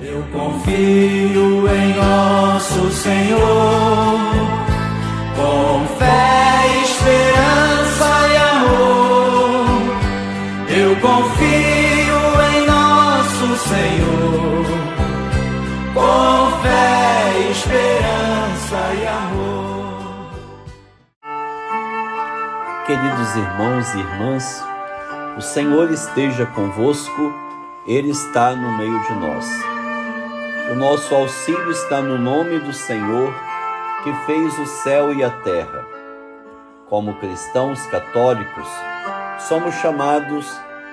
Eu confio em nosso Senhor, com fé, esperança e amor. Eu confio em nosso Senhor, com fé, esperança e amor. Queridos irmãos e irmãs, o Senhor esteja convosco, Ele está no meio de nós. O nosso auxílio está no nome do Senhor, que fez o céu e a terra. Como cristãos católicos, somos chamados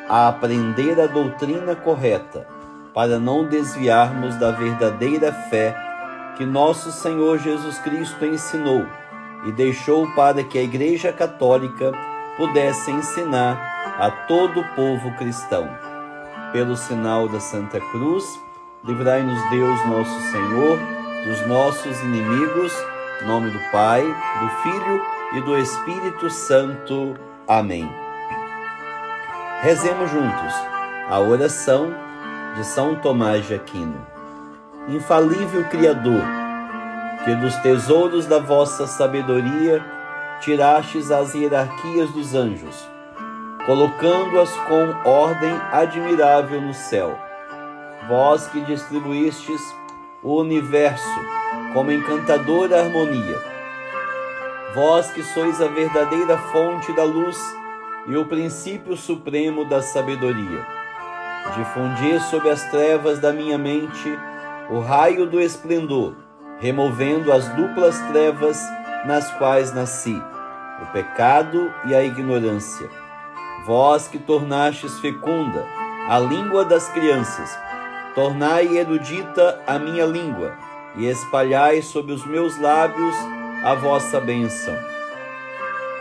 a aprender a doutrina correta, para não desviarmos da verdadeira fé que nosso Senhor Jesus Cristo ensinou e deixou para que a Igreja Católica pudesse ensinar a todo o povo cristão. Pelo sinal da Santa Cruz, livrai-nos Deus nosso Senhor dos nossos inimigos. Em nome do Pai, do Filho e do Espírito Santo. Amém. Rezemos juntos a oração de São Tomás de Aquino. Infalível Criador, que dos tesouros da vossa sabedoria tirastes as hierarquias dos anjos, colocando-as com ordem admirável no céu. Vós que distribuístes o universo como encantadora harmonia, vós que sois a verdadeira fonte da luz e o princípio supremo da sabedoria, difundi sobre as trevas da minha mente o raio do esplendor, removendo as duplas trevas nas quais nasci, o pecado e a ignorância. Vós que tornastes fecunda a língua das crianças, tornai erudita a minha língua e espalhai sobre os meus lábios a vossa bênção.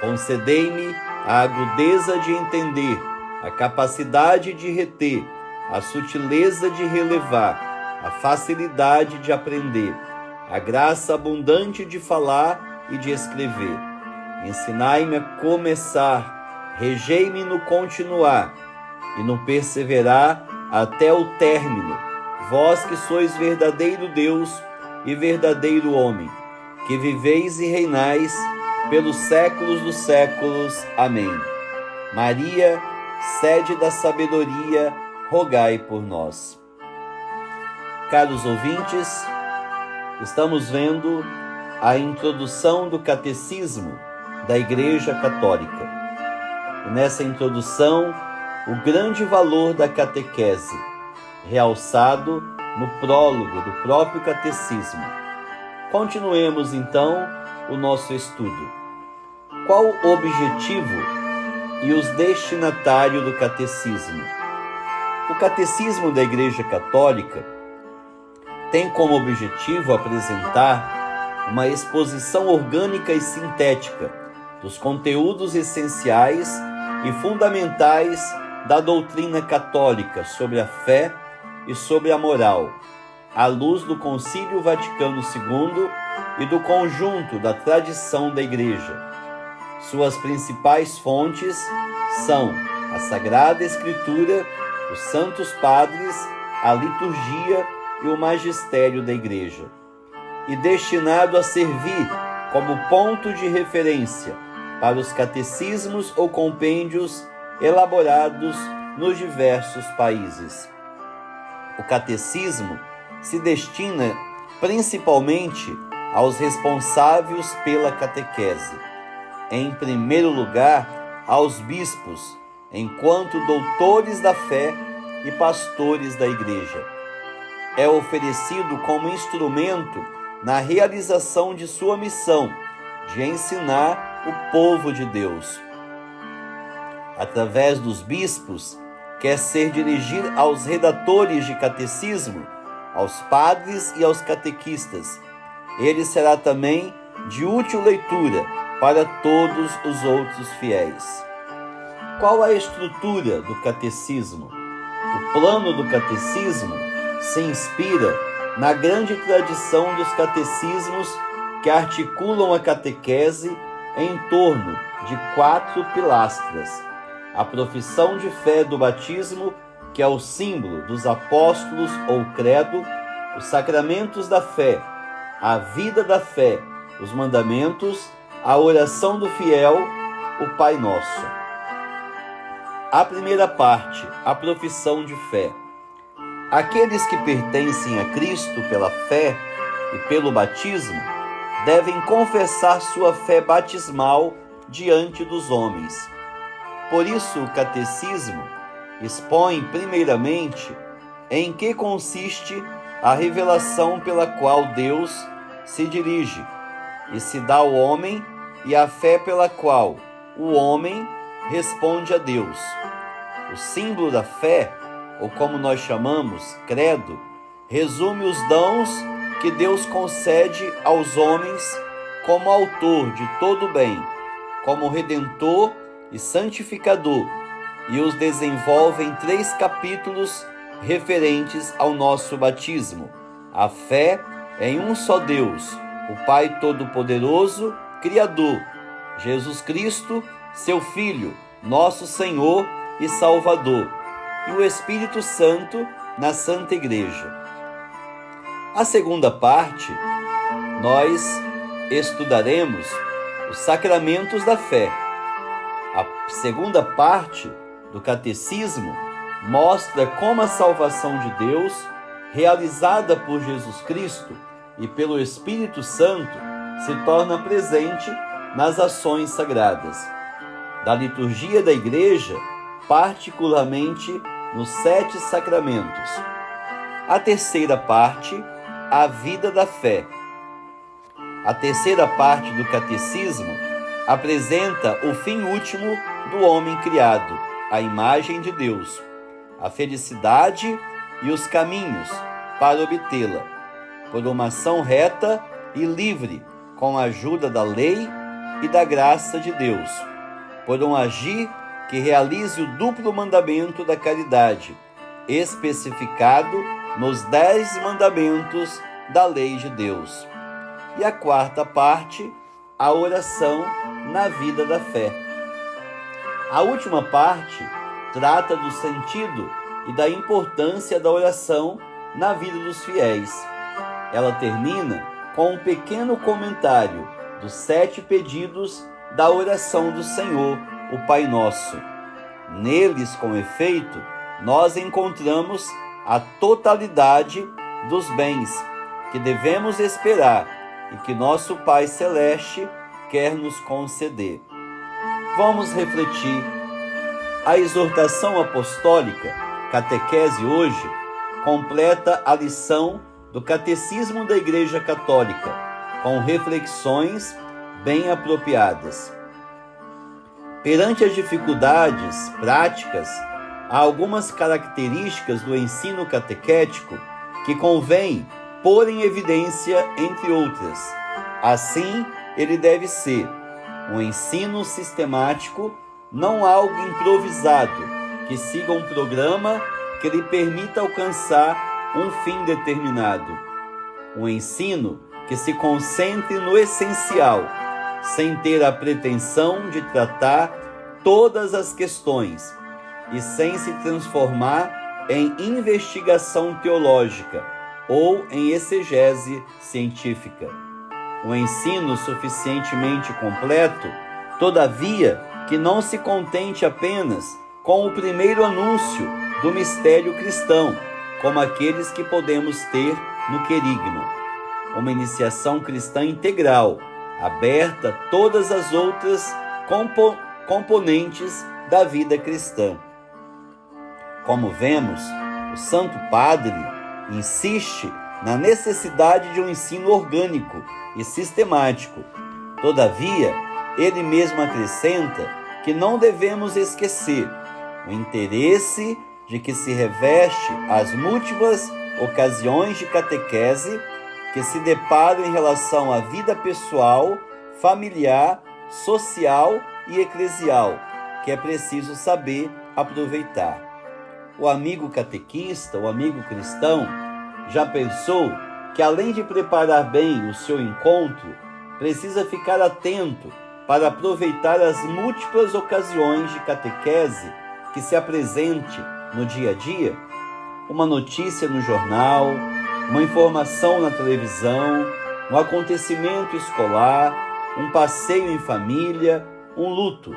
Concedei-me a agudeza de entender, a capacidade de reter, a sutileza de relevar, a facilidade de aprender, a graça abundante de falar e de escrever. Ensinai-me a começar, regei-me no continuar e no perseverar até o término, vós que sois verdadeiro Deus e verdadeiro homem, que viveis e reinais pelos séculos dos séculos. Amém. Maria, sede da sabedoria, rogai por nós. Caros ouvintes, estamos vendo a introdução do Catecismo da Igreja Católica. E nessa introdução, o grande valor da catequese, realçado no prólogo do próprio Catecismo. Continuemos então o nosso estudo. Qual o objetivo e os destinatários do Catecismo? O Catecismo da Igreja Católica tem como objetivo apresentar uma exposição orgânica e sintética dos conteúdos essenciais e fundamentais da doutrina católica sobre a fé e sobre a moral, à luz do Concílio Vaticano II e do conjunto da tradição da Igreja. Suas principais fontes são a Sagrada Escritura, os Santos Padres, a liturgia e o magistério da Igreja, e destinado a servir como ponto de referência para os catecismos ou compêndios elaborados nos diversos países. O catecismo se destina principalmente aos responsáveis pela catequese. Em primeiro lugar, aos bispos, enquanto doutores da fé e pastores da Igreja. É oferecido como instrumento na realização de sua missão de ensinar o povo de Deus. Através dos bispos, quer ser dirigido aos redatores de catecismo, aos padres e aos catequistas. Ele será também de útil leitura para todos os outros fiéis. Qual a estrutura do catecismo? O plano do catecismo se inspira na grande tradição dos catecismos que articulam a catequese em torno de 4 pilastras: a profissão de fé do batismo, que é o símbolo dos apóstolos ou credo, os sacramentos da fé, a vida da fé, os mandamentos, a oração do fiel, o Pai Nosso. A primeira parte, a profissão de fé. Aqueles que pertencem a Cristo pela fé e pelo batismo devem confessar sua fé batismal diante dos homens. Por isso, o catecismo expõe primeiramente em que consiste a revelação pela qual Deus se dirige e se dá ao homem e a fé pela qual o homem responde a Deus. O símbolo da fé, ou como nós chamamos, credo, resume os dons que Deus concede aos homens como autor de todo o bem, como redentor e santificador, e os desenvolve em 3 capítulos referentes ao nosso batismo. A fé em um só Deus, o Pai Todo-Poderoso, Criador, Jesus Cristo, seu Filho, nosso Senhor e Salvador, e o Espírito Santo na Santa Igreja. A segunda parte, nós estudaremos os sacramentos da fé. A segunda parte do catecismo mostra como a salvação de Deus, realizada por Jesus Cristo e pelo Espírito Santo, se torna presente nas ações sagradas da liturgia da Igreja, particularmente nos 7 sacramentos. A terceira parte, a vida da fé. A terceira parte do catecismo apresenta o fim último do homem criado, a imagem de Deus, a felicidade e os caminhos para obtê-la, por uma ação reta e livre, com a ajuda da lei e da graça de Deus, por um agir que realize o duplo mandamento da caridade, especificado nos 10 mandamentos da lei de Deus. E a quarta parte, a oração na vida da fé. A última parte trata do sentido e da importância da oração na vida dos fiéis. Ela termina com um pequeno comentário dos 7 pedidos da oração do Senhor, o Pai Nosso. Neles, com efeito, nós encontramos a totalidade dos bens que devemos esperar e que nosso Pai Celeste quer nos conceder. Vamos refletir. A exortação apostólica, catequese hoje, completa a lição do Catecismo da Igreja Católica, com reflexões bem apropriadas. Perante as dificuldades práticas, há algumas características do ensino catequético que convém pôr em evidência, entre outras. Assim, ele deve ser um ensino sistemático, não algo improvisado, que siga um programa que lhe permita alcançar um fim determinado. Um ensino que se concentre no essencial, sem ter a pretensão de tratar todas as questões e sem se transformar em investigação teológica ou em exegese científica. Um ensino suficientemente completo, todavia, que não se contente apenas com o primeiro anúncio do mistério cristão, como aqueles que podemos ter no querigma. Uma iniciação cristã integral, aberta a todas as outras componentes da vida cristã. Como vemos, o Santo Padre insiste na necessidade de um ensino orgânico e sistemático. Todavia, ele mesmo acrescenta que não devemos esquecer o interesse de que se reveste as múltiplas ocasiões de catequese que se deparam em relação à vida pessoal, familiar, social e eclesial, que é preciso saber aproveitar. O amigo catequista, o amigo cristão, já pensou que além de preparar bem o seu encontro, precisa ficar atento para aproveitar as múltiplas ocasiões de catequese que se apresente no dia a dia? Uma notícia no jornal, uma informação na televisão, um acontecimento escolar, um passeio em família, um luto.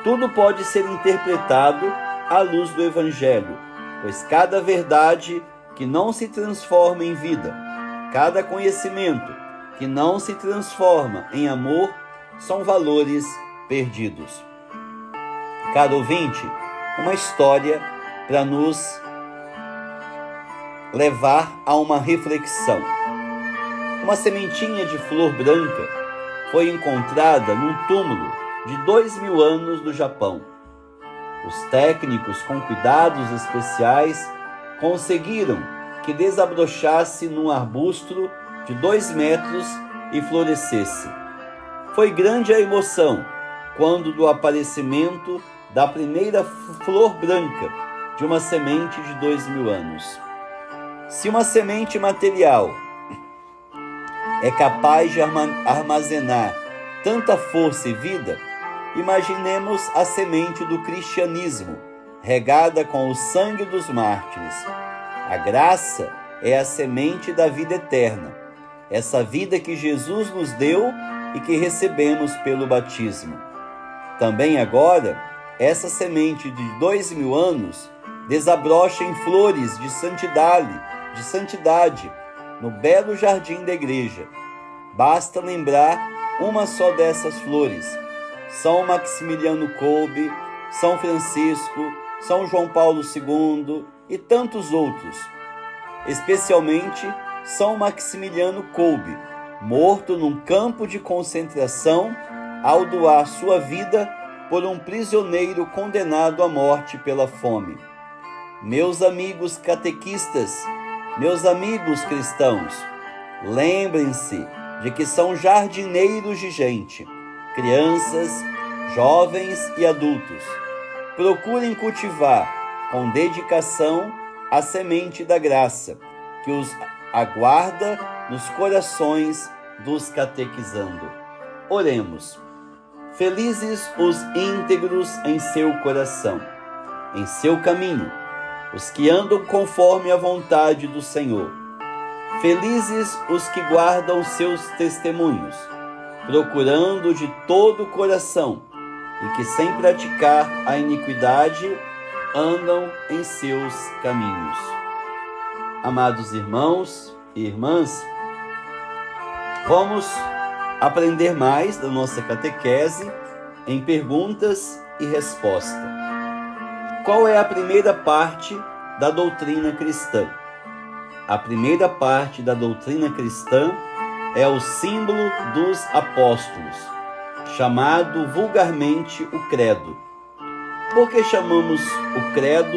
Tudo pode ser interpretado à luz do Evangelho, pois cada verdade que não se transforma em vida, cada conhecimento que não se transforma em amor, são valores perdidos. Caro ouvinte, uma história para nos levar a uma reflexão. Uma sementinha de flor branca foi encontrada num túmulo de 2000 anos no Japão. Os técnicos, com cuidados especiais, conseguiram que desabrochasse num arbusto de 2 metros e florescesse. Foi grande a emoção quando do aparecimento da primeira flor branca de uma semente de 2000 anos. Se uma semente material é capaz de armazenar tanta força e vida, imaginemos a semente do cristianismo, regada com o sangue dos mártires. A graça é a semente da vida eterna, essa vida que Jesus nos deu e que recebemos pelo batismo. Também agora, essa semente de 2000 anos desabrocha em flores de santidade no belo jardim da igreja. Basta lembrar uma só dessas flores: São Maximiliano Kolbe, São Francisco, São João Paulo II e tantos outros. Especialmente São Maximiliano Kolbe, morto num campo de concentração ao doar sua vida por um prisioneiro condenado à morte pela fome. Meus amigos catequistas, meus amigos cristãos, lembrem-se de que são jardineiros de gente, crianças, jovens e adultos. Procurem cultivar com dedicação a semente da graça, que os aguarda nos corações dos catequizando. Oremos. Felizes os íntegros em seu coração, em seu caminho, os que andam conforme a vontade do Senhor. Felizes os que guardam seus testemunhos, procurando de todo o coração, e que sem praticar a iniquidade andam em seus caminhos. Amados irmãos e irmãs, vamos aprender mais da nossa catequese em perguntas e respostas. Qual é a primeira parte da doutrina cristã? A primeira parte da doutrina cristã é o símbolo dos apóstolos, chamado vulgarmente o credo. Por que chamamos o credo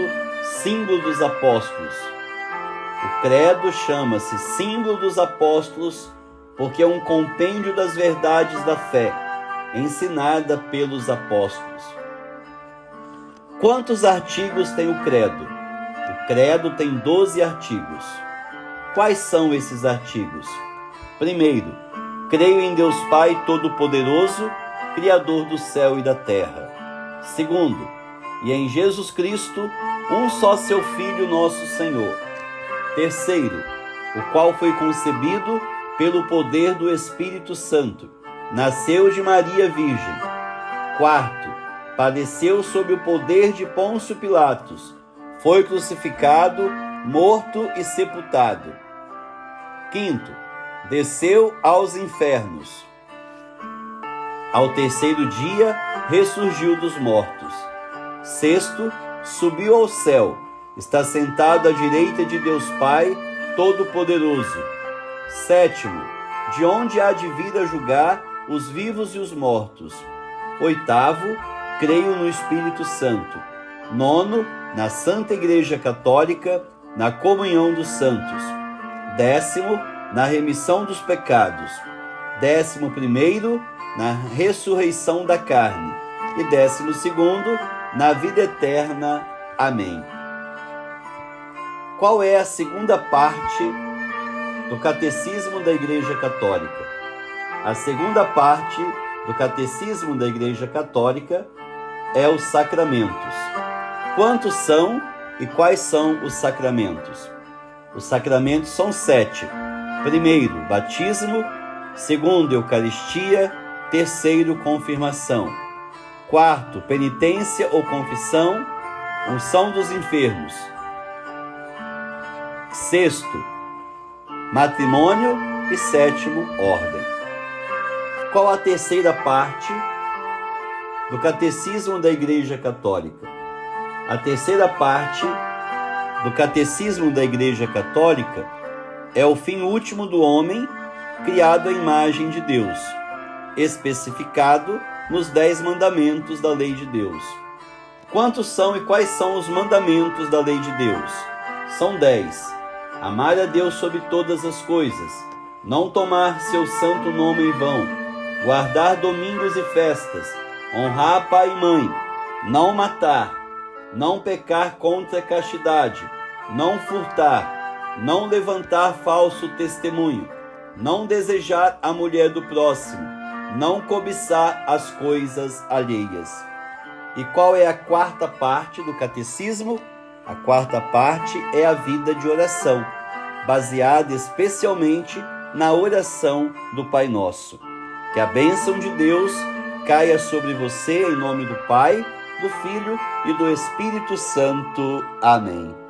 símbolo dos apóstolos? O credo chama-se símbolo dos apóstolos porque é um compêndio das verdades da fé, ensinada pelos apóstolos. Quantos artigos tem o credo? O credo tem 12 artigos. Quais são esses artigos? Primeiro, creio em Deus Pai Todo-Poderoso, Criador do céu e da terra. Segundo, e em Jesus Cristo, um só seu Filho, nosso Senhor. Terceiro, o qual foi concebido pelo poder do Espírito Santo, nasceu de Maria Virgem. Quarto, padeceu sob o poder de Pôncio Pilatos, foi crucificado, morto e sepultado. Quinto, desceu aos infernos. Ao terceiro dia, ressurgiu dos mortos. Sexto, subiu ao céu, está sentado à direita de Deus Pai Todo-Poderoso. Sétimo, de onde há de vir a julgar os vivos e os mortos. Oitavo, creio no Espírito Santo. Nono, na Santa Igreja Católica, na comunhão dos santos. Décimo, na remissão dos pecados. 11º, na ressurreição da carne. E 12º, na vida eterna. Amém. Qual é a segunda parte do Catecismo da Igreja Católica? A segunda parte do Catecismo da Igreja Católica é os sacramentos. Quantos são e quais são os sacramentos? Os sacramentos são 7. Primeiro, batismo. Segundo, Eucaristia. Terceiro, confirmação. Quarto, penitência ou confissão. Unção dos enfermos. Sexto, matrimônio. E sétimo, ordem. Qual a terceira parte do Catecismo da Igreja Católica? A terceira parte do Catecismo da Igreja Católica é o fim último do homem criado à imagem de Deus, especificado nos 10 mandamentos da lei de Deus. Quantos são e quais são os mandamentos da lei de Deus? São 10. Amar a Deus sobre todas as coisas, não tomar seu santo nome em vão, guardar domingos e festas, honrar pai e mãe, não matar, não pecar contra a castidade, não furtar, não levantar falso testemunho, não desejar a mulher do próximo, não cobiçar as coisas alheias. E qual é a quarta parte do catecismo? A quarta parte é a vida de oração, baseada especialmente na oração do Pai Nosso. Que a bênção de Deus caia sobre você em nome do Pai, do Filho e do Espírito Santo. Amém.